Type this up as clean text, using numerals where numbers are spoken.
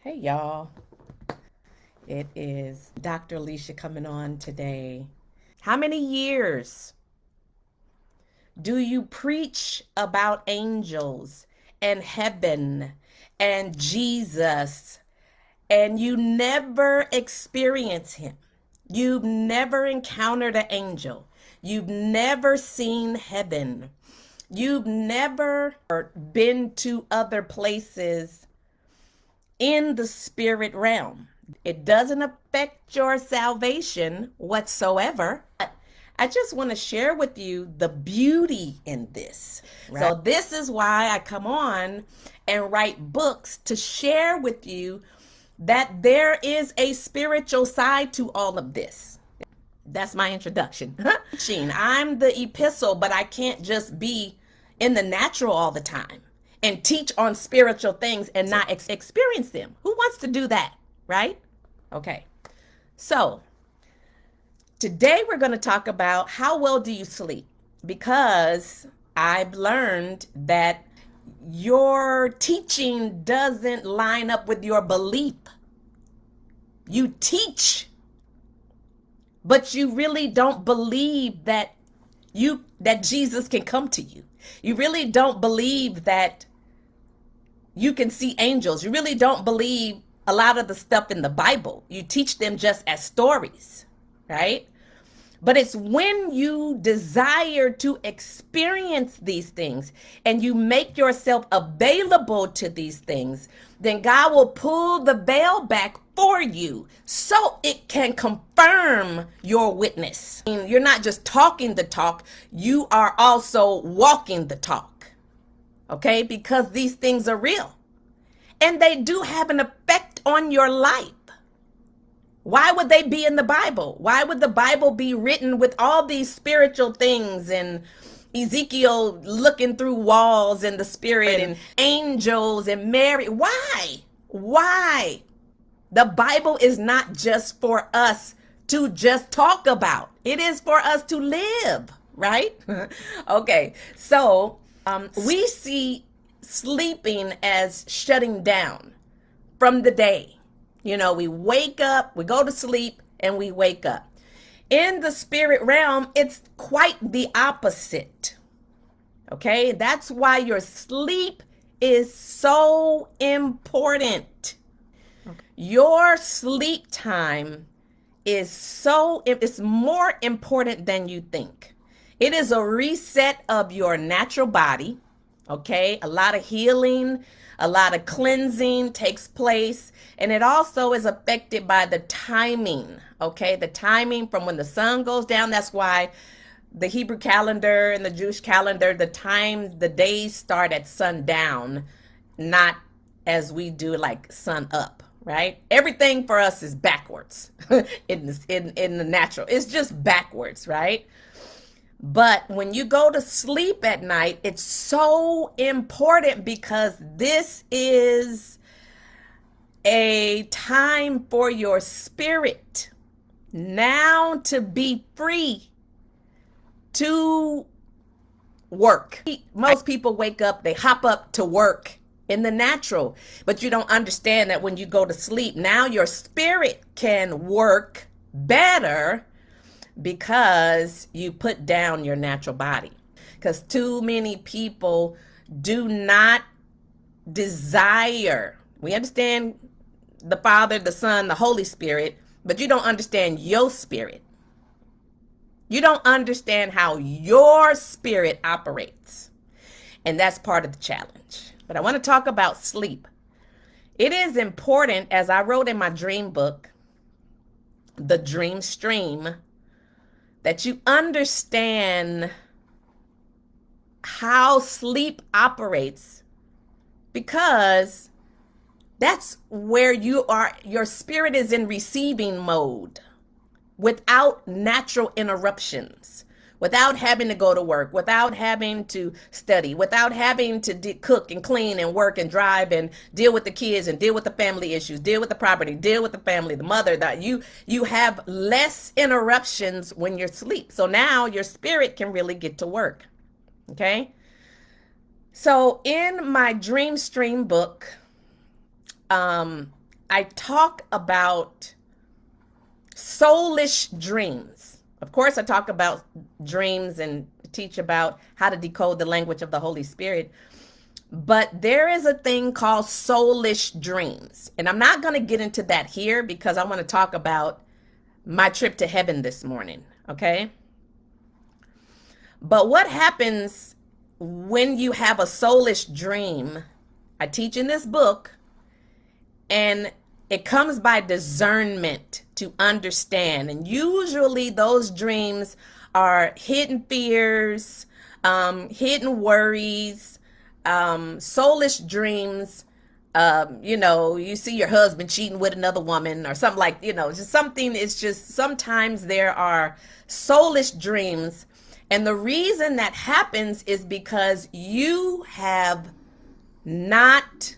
Hey y'all, it is Dr. Alicia coming on today. How many years do you preach about angels and heaven and Jesus and you never experience him? You've never encountered an angel. You've never seen heaven. You've never been to other places in the spirit realm. It doesn't affect your salvation whatsoever. I just want to share with you the beauty in this. Right. So this is why I come on and write books to share with you that there is a spiritual side to all of this. That's my introduction. I'm the epistle, but I can't just be in the natural all the time and teach on spiritual things and not experience them. Who wants to do that, right? Okay. So today we're going to talk about how well do you sleep? Because I've learned that your teaching doesn't line up with your belief. You teach, but you really don't believe that Jesus can come to you. You really don't believe that you can see angels. You really don't believe a lot of the stuff in the Bible. You teach them just as stories, right? But it's when you desire to experience these things and you make yourself available to these things, then God will pull the veil back for you so it can confirm your witness. You're not just talking the talk, you are also walking the talk, okay? Because these things are real and they do have an effect on your life. Why would they be in the Bible? Why would the Bible be written with all these spiritual things and Ezekiel looking through walls in the spirit and angels and Mary? Why? Why? The Bible is not just for us to just talk about. It is for us to live, right? Okay, so we see sleeping as shutting down from the day. You know, we wake up, we go to sleep, and we wake up. In the spirit realm, it's quite the opposite. Okay, that's why your sleep is so important. Okay. Your sleep time it's more important than you think. It is a reset of your natural body. Okay, a lot of healing, a lot of cleansing takes place, and it also is affected by the timing, okay? The timing from when the sun goes down. That's why the Hebrew calendar and the Jewish calendar, the days start at sundown, not as we do like sun up, right? Everything for us is backwards in the natural. It's just backwards, right? But when you go to sleep at night, it's so important because this is a time for your spirit now to be free to work. Most people wake up, they hop up to work in the natural, but you don't understand that when you go to sleep, now your spirit can work better because you put down your natural body. Because too many people do not desire. We understand the Father, the Son, the Holy Spirit, but you don't understand your spirit. You don't understand how your spirit operates. And that's part of the challenge. But I want to talk about sleep. It is important, as I wrote in my dream book, The Dream Stream, that you understand how sleep operates, because that's where your spirit is in receiving mode without natural interruptions, without having to go to work, without having to study, without having to cook and clean and work and drive and deal with the kids and deal with the family issues, deal with the property, deal with the family, the mother, that you have less interruptions when you're asleep. So now your spirit can really get to work. Okay. So in my Dream Stream book, I talk about soulish dreams. Of course, I talk about dreams and teach about how to decode the language of the Holy Spirit. But there is a thing called soulish dreams. And I'm not going to get into that here because I want to talk about my trip to heaven this morning. Okay. But what happens when you have a soulish dream? I teach in this book, and it comes by discernment to understand. And usually those dreams are hidden fears, hidden worries, soulish dreams. You see your husband cheating with another woman or something like, just something. It's just sometimes there are soulish dreams. And the reason that happens is because you have not